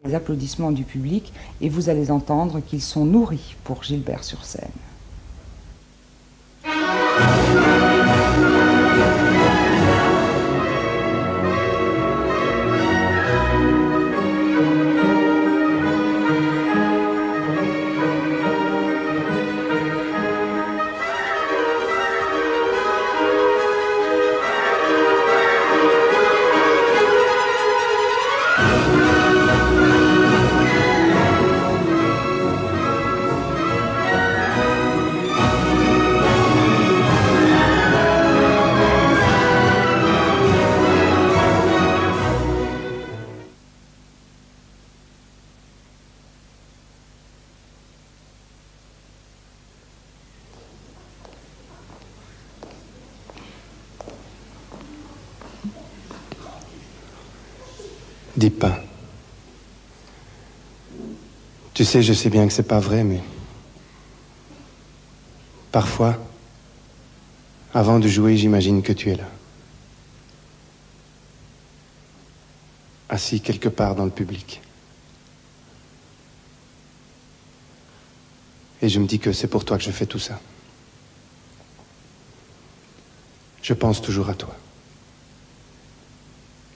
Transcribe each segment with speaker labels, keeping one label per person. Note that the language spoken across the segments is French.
Speaker 1: Les applaudissements du public et vous allez entendre qu'ils sont nourris pour Gilbert sur scène.
Speaker 2: Dis pas. Tu sais, je sais bien que c'est pas vrai, mais parfois, avant de jouer, j'imagine que tu es là. Assis quelque part dans le public. Et je me dis que c'est pour toi que je fais tout ça. Je pense toujours à toi.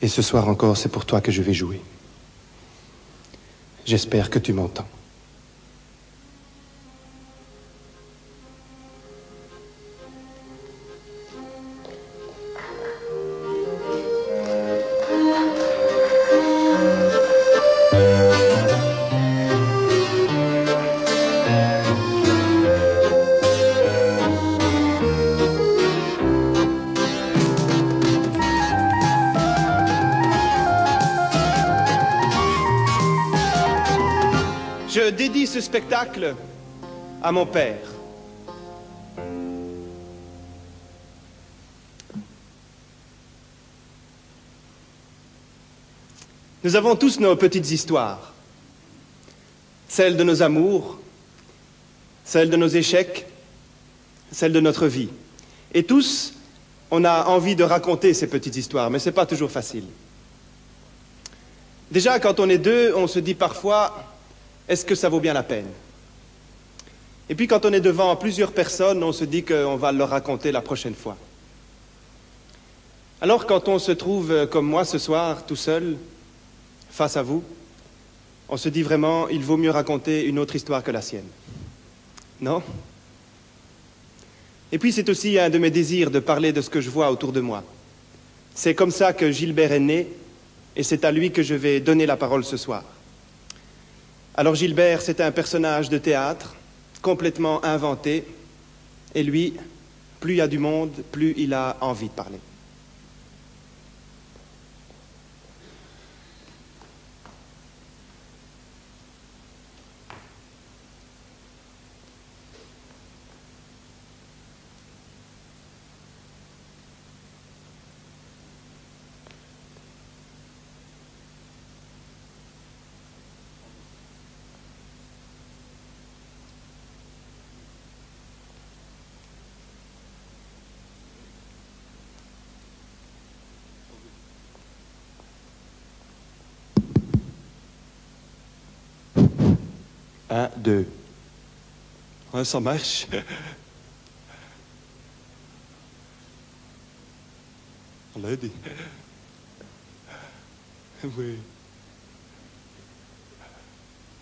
Speaker 2: Et ce soir encore, c'est pour toi que je vais jouer. J'espère que tu m'entends.
Speaker 3: Je dédie ce spectacle à mon père. Nous avons tous nos petites histoires. Celles de nos amours, celles de nos échecs, celles de notre vie. Et tous, on a envie de raconter ces petites histoires, mais ce n'est pas toujours facile. Déjà, quand on est deux, on se dit parfois... Est-ce que ça vaut bien la peine? Et puis quand on est devant plusieurs personnes, on se dit qu'on va leur raconter la prochaine fois. Alors quand on se trouve comme moi ce soir, tout seul, face à vous, on se dit vraiment, il vaut mieux raconter une autre histoire que la sienne. Non? Et puis c'est aussi un de mes désirs de parler de ce que je vois autour de moi. C'est comme ça que Gilbert est né, et c'est à lui que je vais donner la parole ce soir. Alors Gilbert, c'est un personnage de théâtre, complètement inventé, et lui, plus il y a du monde, plus il a envie de parler. Un, deux. Ouais, ça marche. On l'a aidé. Oui.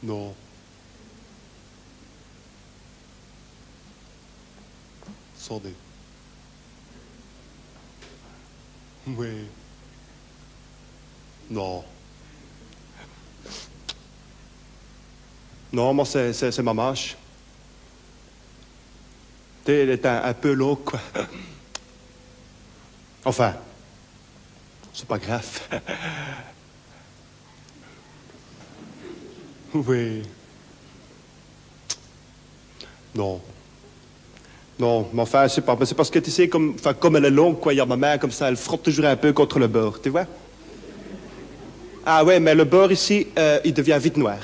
Speaker 3: Non. Sortez. Oui. Non. Non, moi, c'est ma manche. Elle est un peu longue, quoi. Enfin, c'est pas grave. Oui. Non. Non, mais enfin, c'est parce que, tu sais, comme elle est longue, quoi, il y a ma main comme ça, elle frotte toujours un peu contre le bord, tu vois? Ah ouais, mais le bord ici, il devient vite noir.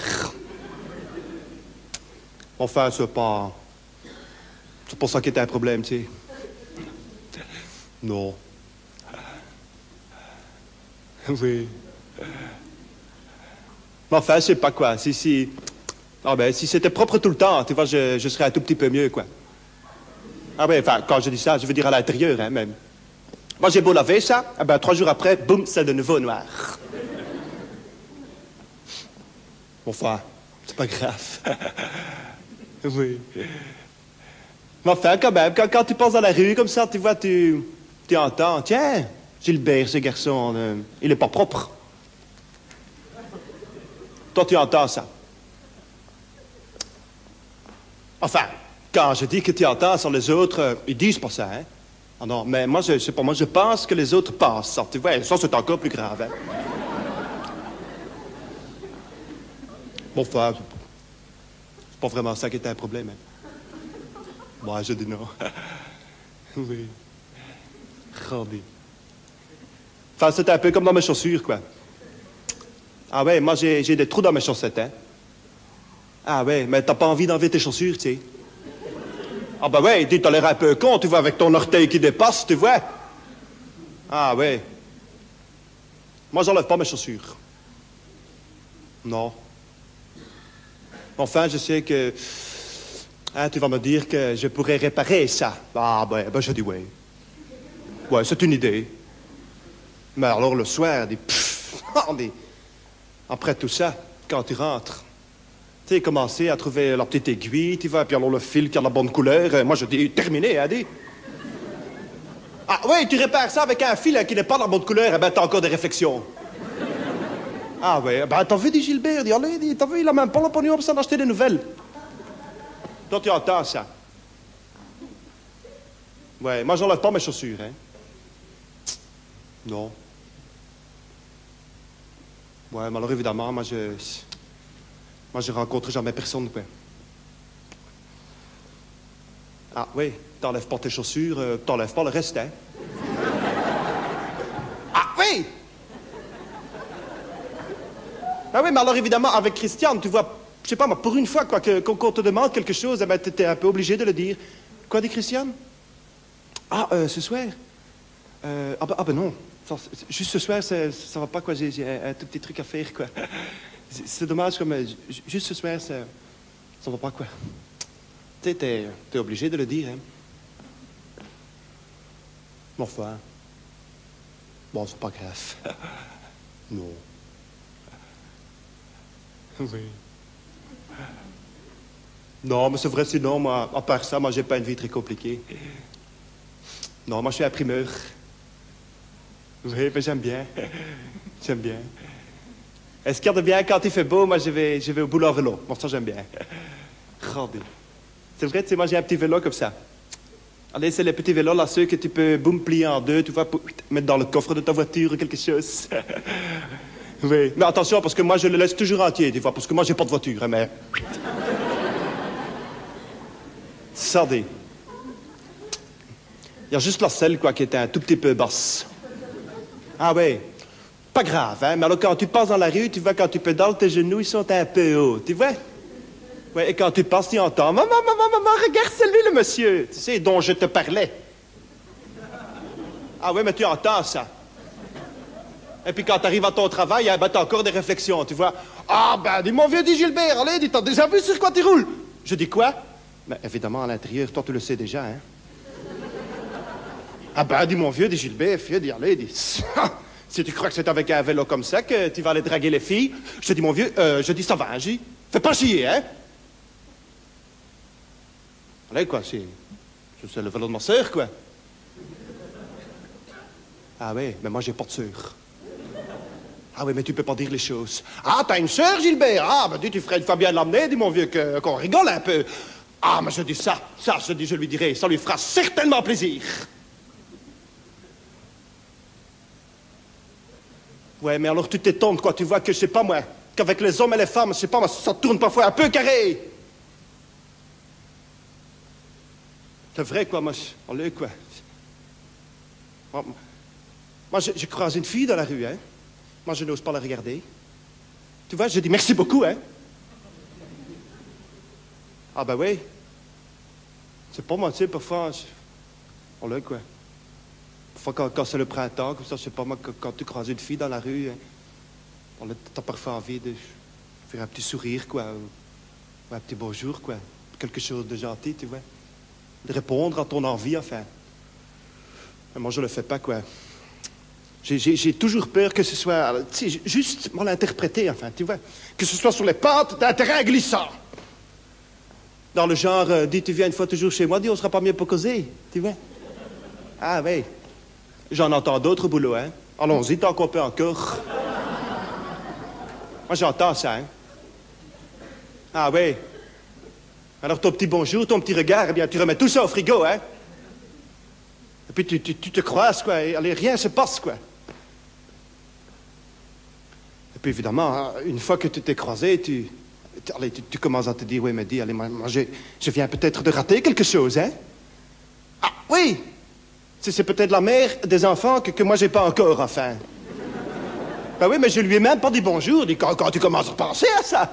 Speaker 3: Enfin, c'est pas ça qui était un problème, tu sais. Non. Oui. Mais enfin, je sais pas quoi. Ah ben, si c'était propre tout le temps, tu vois, je serais un tout petit peu mieux, quoi. Ah ben, enfin, quand je dis ça, je veux dire à l'intérieur, hein, même. Moi, j'ai beau laver ça, eh ben, 3 jours après, boum, c'est de nouveau noir. Enfin, c'est pas grave. Oui. Mais enfin, quand même, quand tu passes dans la rue, comme ça, tu vois, tu entends, tiens, Gilbert, ce garçon, il est pas propre. Toi, tu entends ça. Enfin, quand je dis que tu entends sur les autres, ils disent pas ça, hein. Ah non, mais moi, c'est pas moi, je pense que les autres pensent ça. Tu vois, ça, c'est encore plus grave, hein. Bon, enfin, c'est pas vraiment ça qui était un problème, hein. Moi, je dis non. Oui. Regardez. Enfin, c'était un peu comme dans mes chaussures, quoi. Ah ouais, moi, j'ai des trous dans mes chaussettes, hein. Ah ouais, mais t'as pas envie d'enlever tes chaussures, tu sais. Ah ben ouais, dis, t'as l'air un peu con, tu vois, avec ton orteil qui dépasse, tu vois. Ah ouais. Moi, j'enlève pas mes chaussures. Non. Enfin, je sais que... Hein, tu vas me dire que je pourrais réparer ça. Ah ben je dis oui. Ouais, c'est une idée. Mais alors, le soir, après tout ça, quand tu rentres... Tu sais, commencer à trouver la petite aiguille, tu vois, puis alors le fil qui a la bonne couleur. Moi, je dis, terminé, hein, dis. Ah oui, tu répares ça avec un fil qui n'est pas de la bonne couleur, eh ben, t'as encore des réflexions. Ah oui, ben, t'as vu, dit Gilbert, dis, allez, dis, t'as vu, il a même pas le pognon pour s'en acheter des nouvelles. Toi, tu entends ça. Ouais, moi, j'enlève pas mes chaussures, hein. Non. Ouais, mais alors, évidemment, moi, je rencontre jamais personne, quoi. Ah oui, t'enlèves pas tes chaussures, t'enlèves pas le reste, hein. Ah oui! Ah oui, mais alors évidemment, avec Christiane, tu vois, je sais pas, moi, pour une fois, quoi, qu'on te demande quelque chose, eh ben, t'es un peu obligé de le dire. Quoi dit Christiane? Ah, ce soir? Ah ben non. Juste ce soir, ça va pas, quoi, j'ai un tout petit truc à faire, quoi. C'est dommage, comme, juste ce soir, ça va pas, quoi. Tu sais, t'es obligé de le dire, hein. Mais enfin, bon, c'est pas grave. Non. Oui. Non, mais c'est vrai, sinon, moi, à part ça, moi, j'ai pas une vie très compliquée. Non, moi, je suis imprimeur. Oui, mais j'aime bien. J'aime bien. Est-ce qu'il y a de bien quand il fait beau, moi, je vais au boulot en vélo. Bon, ça, j'aime bien. Regardez. C'est vrai, tu sais, moi, j'ai un petit vélo comme ça. Allez, c'est les petits vélos, là, ceux que tu peux, boum, plier en deux, tu vois, pour mettre dans le coffre de ta voiture ou quelque chose. Oui. Mais attention, parce que moi, je le laisse toujours entier, tu vois, parce que moi, j'ai pas de voiture, hein, mais... Sardé. Il y a juste la selle, quoi, qui était un tout petit peu basse. Ah oui. Pas grave, hein, mais alors quand tu passes dans la rue, tu vois, quand tu pédales, tes genoux, ils sont un peu hauts, tu vois? Oui, et quand tu passes, tu entends, maman, regarde, c'est lui, le monsieur, tu sais, dont je te parlais. Ah oui, mais tu entends ça. Et puis quand tu arrives à ton travail, ben, t'as encore des réflexions, tu vois. Ah ben, dis mon vieux, dit Gilbert, allez, dis, t'as déjà vu sur quoi tu roules? Je dis quoi? Mais évidemment, à l'intérieur, toi, tu le sais déjà, hein. Ah ben, dis mon vieux, dit Gilbert, vieux, dis, allez, dis... Si tu crois que c'est avec un vélo comme ça que tu vas aller draguer les filles, je te dis, mon vieux, je dis, ça va, hein, J. Fais pas chier, hein. Allez, quoi, c'est le vélo de ma sœur, quoi. Ah oui, mais moi, j'ai pas de sœur. Ah oui, mais tu peux pas dire les choses. Ah, t'as une sœur, Gilbert? Ah, ben dis, tu ferais une fois bien de l'emmener, dis, mon vieux, qu'on rigole un peu. Ah, mais je dis ça, je lui dirai, ça lui fera certainement plaisir. Ouais, mais alors tu t'étonnes, quoi, tu vois que, je sais pas moi, qu'avec les hommes et les femmes, je sais pas moi, ça tourne parfois un peu carré. C'est vrai, quoi, moi, allez, quoi. Moi, j'ai croisé une fille dans la rue, hein. Moi, je n'ose pas la regarder. Tu vois, je dis merci beaucoup, hein. Ah, ben oui. C'est pas moi, tu sais, parfois, allez, quoi. Parfois, quand c'est le printemps, comme ça, je sais pas moi, quand tu croises une fille dans la rue, hein, t'as parfois envie de... Faire un petit sourire, quoi. Ou un petit bonjour, quoi. Quelque chose de gentil, tu vois. De répondre à ton envie, enfin. Mais moi, je le fais pas, quoi. J'ai toujours peur que ce soit, tu sais, juste mal interprété, enfin, tu vois. Que ce soit sur les pentes d'un terrain glissant. Dans le genre, dis, tu viens une fois toujours chez moi, dis, on sera pas mieux pour causer, tu vois. Ah, oui. J'en entends d'autres au boulot, hein. Allons-y, tant qu'on peut encore. Moi, j'entends ça, hein. Ah, oui. Alors, ton petit bonjour, ton petit regard, eh bien, tu remets tout ça au frigo, hein. Et puis, tu te croises, quoi, et allez, rien se passe, quoi. Et puis, évidemment, une fois que tu t'es croisé, tu commences à te dire, oui, mais dis, allez, moi je viens peut-être de rater quelque chose, hein. Ah, oui. C'est peut-être la mère des enfants que moi, j'ai pas encore, enfin. Ben oui, mais je lui ai même pas dit bonjour. Dis, quand tu commences à penser à ça.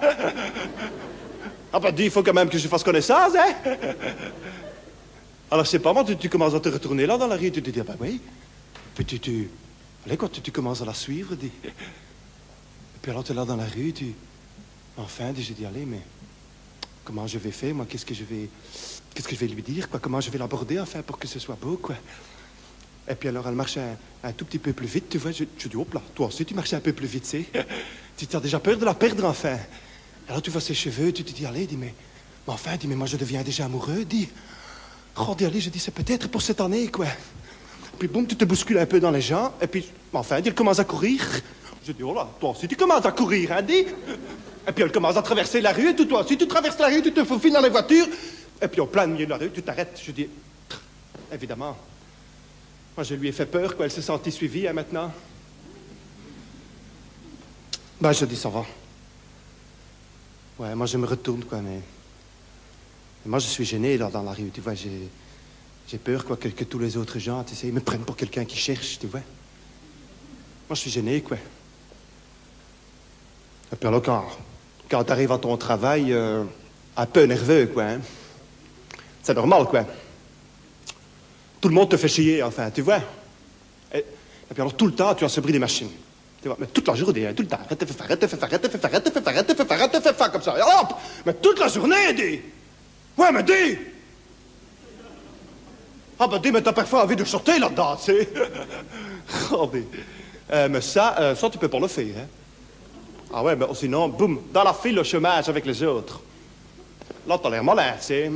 Speaker 3: Ah ben, dis, il faut quand même que je fasse connaissance, hein. Alors, je sais pas, moi, tu commences à te retourner là dans la rue, tu te dis, ah ben oui. Puis allez, quoi, tu commences à la suivre, dis. Et puis alors, tu es là dans la rue, enfin, j'ai dit, allez, mais comment je vais faire, moi, qu'est-ce que je vais lui dire, quoi, comment je vais l'aborder, enfin, pour que ce soit beau, quoi. Et puis alors, elle marche un tout petit peu plus vite, tu vois. Je dis, hop là, toi aussi, tu marches un peu plus vite, tu sais. Tu as déjà peur de la perdre, enfin. Alors, tu vois ses cheveux, tu te dis, allez, dis, mais enfin, dis, mais moi, je deviens déjà amoureux, dis. Oh, dis, allez, je dis, c'est peut-être pour cette année, quoi. Puis, boum, tu te bouscules un peu dans les gens, et puis, enfin, dis, elle commence à courir. Je dis, oh là, toi aussi, tu commences à courir, hein, dis. Et puis, elle commence à traverser la rue, et toi aussi, tu traverses la rue, tu te faufiles dans les voitures. Et puis, au plein milieu de la rue, tu t'arrêtes. Je dis, évidemment. Moi, je lui ai fait peur, quoi. Elle s'est sentie suivie, hein, maintenant. Ben, je dis, ça va. Ouais, moi, je me retourne, quoi, mais moi, je suis gêné, là, dans la rue, tu vois. J'ai peur, quoi, que tous les autres gens, tu sais, me prennent pour quelqu'un qui cherche, tu vois. Moi, je suis gêné, quoi. Et puis alors, quand tu arrives à ton travail, un peu nerveux, quoi, hein. C'est normal, quoi. Tout le monde te fait chier, enfin, tu vois. Et puis alors, tout le temps, tu as ce bruit des machines. Tu vois, mais toute la journée, hein, tout le temps. Arrête de faire, comme ça. Et hop! Mais toute la journée, dis! Ouais, mais dis! Ah, ben dis, mais t'as parfois envie de sortir là-dedans, tu sais. Oh, mais ça, tu peux pas le faire, hein. Ah ouais, mais sinon, boum, dans la file au chômage avec les autres. Là, t'as l'air malin, tu sais.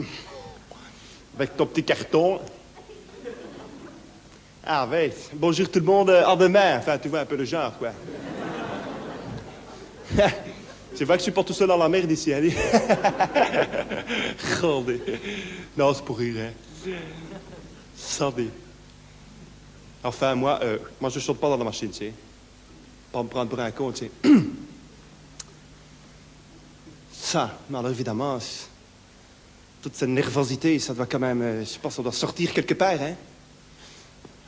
Speaker 3: Avec ton petit carton. Ah ouais, bonjour tout le monde, à demain. Enfin, tu vois un peu le genre, quoi. C'est vrai que je suis pas tout seul dans la merde ici, hein. Non, c'est pour rire, hein. Santé. Enfin, moi, je saute pas dans la machine, tu sais. Pas me prendre pour un con, tu sais. Ça, mais alors évidemment, toute cette nervosité, ça doit quand même, je sais pas, ça doit sortir quelque part, hein.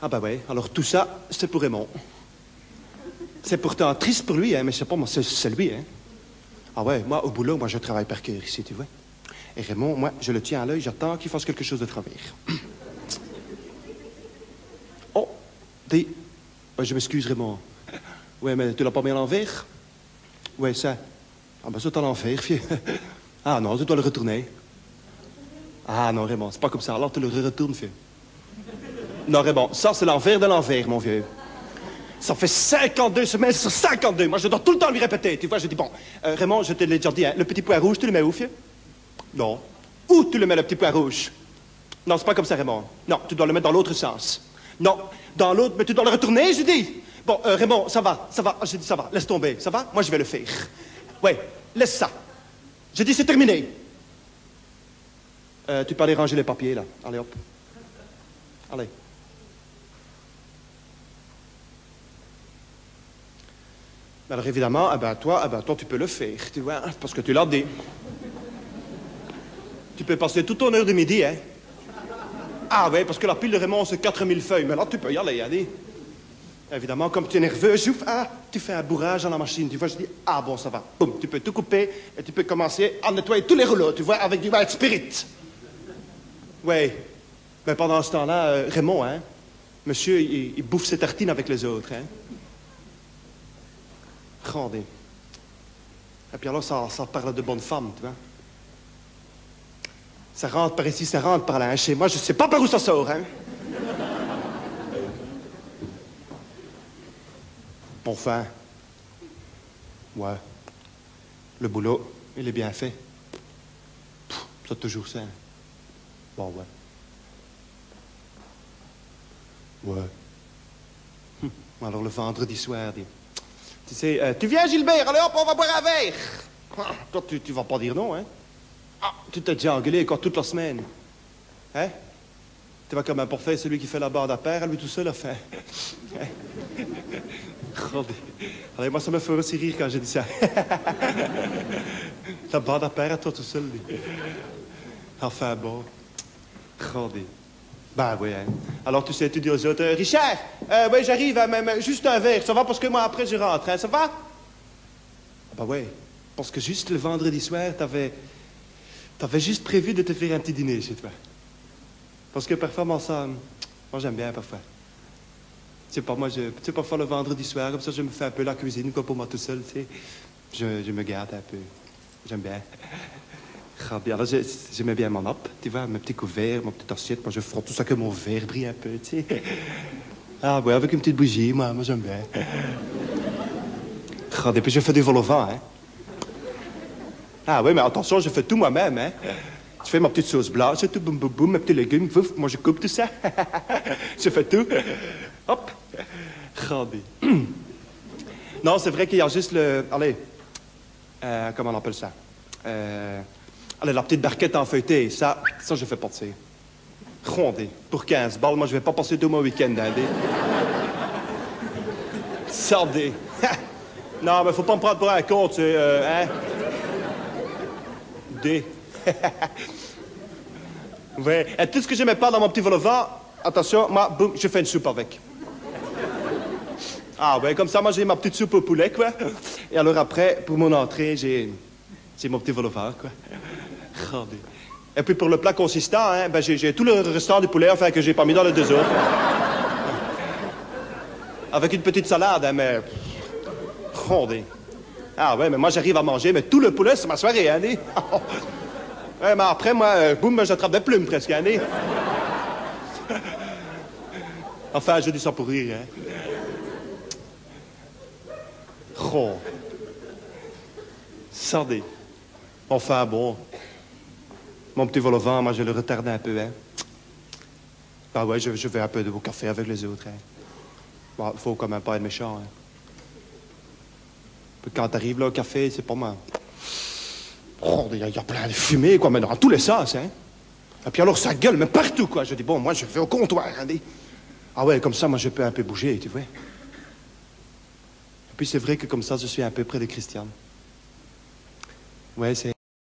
Speaker 3: Ah bah ouais, alors tout ça, c'est pour Raymond. C'est pourtant triste pour lui, hein, mais je sais pas, moi, c'est lui, hein. Ah ouais, moi, au boulot, moi, je travaille par cœur ici, tu vois. Et Raymond, moi, je le tiens à l'œil, j'attends qu'il fasse quelque chose de travers. Oh, dis, je m'excuse, Raymond. Ouais, mais tu l'as pas mis à l'envers? Ouais, ça. Ah ben, ça, t'as l'envers, fieu. Ah non, tu dois le retourner. Ah non, Raymond, c'est pas comme ça, alors tu le retournes, fieu. Non, Raymond, ça, c'est l'envers de l'envers, mon vieux. Ça fait 52 semaines sur 52. Moi, je dois tout le temps lui répéter. Tu vois, je dis, bon, Raymond, je te l'ai déjà dit, hein, le petit point rouge, tu le mets où, fieu? Non. Où tu le mets, le petit point rouge? Non, c'est pas comme ça, Raymond. Non, tu dois le mettre dans l'autre sens. Non, dans l'autre, mais tu dois le retourner, je dis. Bon, Raymond, ça va. Je dis, ça va, laisse tomber, ça va? Moi, je vais le faire. Ouais, laisse ça. Je dis, c'est terminé. Tu peux aller ranger les papiers, là. Allez, hop. Allez. Alors évidemment, toi, tu peux le faire, tu vois, parce que tu l'as dit. Tu peux passer toute ton heure de midi, hein. Ah ouais, parce que la pile de Raymond, c'est 4000 feuilles, mais là, tu peux y aller, allez. Évidemment, comme tu es nerveux, tu fais un bourrage dans la machine, tu vois, je dis, ah bon, ça va. Boum, tu peux tout couper et tu peux commencer à nettoyer tous les rouleaux, tu vois, avec du white spirit. Ouais, mais pendant ce temps-là, Raymond, hein, monsieur, il bouffe ses tartines avec les autres, hein. Rendez. Et puis alors, ça parle de bonnes femmes, tu vois. Ça rentre par ici, ça rentre par là. Hein. Chez moi, je sais pas par où ça sort, hein. Enfin. Ouais. Le boulot, il est bien fait. Pff, ça toujours ça. Hein. Bon, ouais. Ouais. Alors le vendredi soir, tu sais, tu viens Gilbert, allez hop, on va boire un verre. Ah, toi, tu vas pas dire non, hein? Ah, tu t'es déjà engueulé encore toute la semaine. Hein? Tu vas comme un parfait, celui qui fait la barre d'affaires, à lui tout seul, enfin. Regardez. Allez, moi, ça me fait aussi rire quand j'ai dit ça. La barre d'affaires à toi tout seul, lui. Enfin, bon. Regardez. Ben oui, hein. Alors, tu sais, tu dis aux autres, Richard, oui, j'arrive, hein, même juste un verre, ça va, parce que moi, après, je rentre, hein, ça va? Ah ben oui, parce que juste le vendredi soir, t'avais juste prévu de te faire un petit dîner chez toi. Parce que parfois, moi, j'aime bien, parfois. Tu sais pas, moi, tu sais, parfois, le vendredi soir, comme ça, je me fais un peu la cuisine, quoi, pour moi tout seul, tu sais. Je me garde un peu. J'aime bien. Alors, j'aimais bien mon hop, tu vois, mes petits couverts, mon petite assiette. Moi, je frotte tout ça que mon verre brille un peu, tu sais. Ah, ouais, avec une petite bougie, moi j'aime bien. Et puis, je fais du vol au vent, hein. Ah, oui, mais attention, je fais tout moi-même, hein. Je fais ma petite sauce blanche, tout, boum, boum, boum, mes petits légumes, pouf, moi, je coupe tout ça. Je fais tout. Hop. Non, c'est vrai qu'il y a juste le... Allez, comment on appelle ça? Allez, la petite barquette en feuilleté, ça je fais passer. Rondé, pour 15 balles, moi je vais pas passer tout mon week-end, hein, Sardé. Non, mais faut pas me prendre pour un con, tu sais, hein. Des. Ouais, et tout ce que j'aimais pas dans mon petit vol au vent, attention, moi, boum, je fais une soupe avec. Ah ouais, comme ça, moi j'ai ma petite soupe au poulet, quoi. Et alors après, pour mon entrée, j'ai mon petit vol au vent, quoi. Et puis pour le plat consistant, hein, ben j'ai tout le restant du poulet, enfin, que j'ai pas mis dans les deux autres. Avec une petite salade, hein, mais... Rondé. Ah ouais, mais moi j'arrive à manger, mais tout le poulet, c'est ma soirée, hein, ouais, mais après, moi, boum, j'attrape des plumes presque, hein, Enfin, je dis ça pour rire, hein. Oh. Sardé. Enfin, bon... Mon petit vol au vent, moi, je le retarde un peu, hein. Ben ouais, je vais un peu au café avec les autres, hein. Bon, faut quand même pas être méchant, hein. Puis quand t'arrives là au café, c'est pas mal. Oh, il y a plein de fumée, quoi, mais dans tous les sens, hein. Et puis alors, ça gueule, mais partout, quoi. Je dis, bon, moi, je vais au comptoir, hein. Ah ouais, comme ça, moi, je peux un peu bouger, tu vois. Et puis c'est vrai que comme ça, je suis un peu près de Christiane. Ouais, c'est...